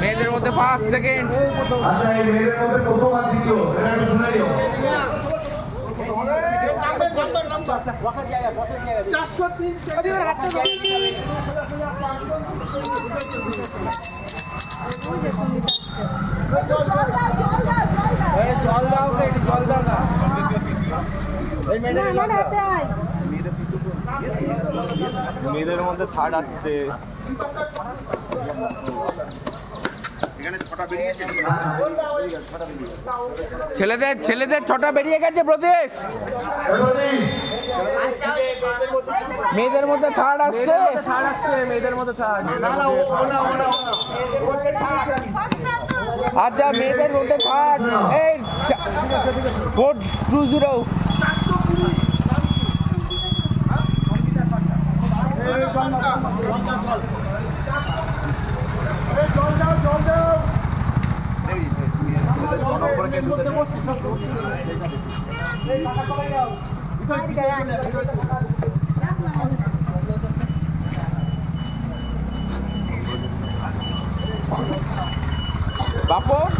মেয়েদের মধ্যে 5 সেকেন্ড। আচ্ছা, এই মেয়েদের মধ্যে প্রথম আর দ্বিতীয় এটা একটু শুনে নিও। জল দাও, জল দাও না। মেয়েদের মধ্যে থার্ড আসছে। ছেলেদের 6টা বেরিয়ে গেছে প্রদেশ। মেয়েদের মধ্যে থার্ড আসছে। মেয়েদের মধ্যে থার্ড। আচ্ছা, মেয়েদের মধ্যে থার্ড এই 420। বাপন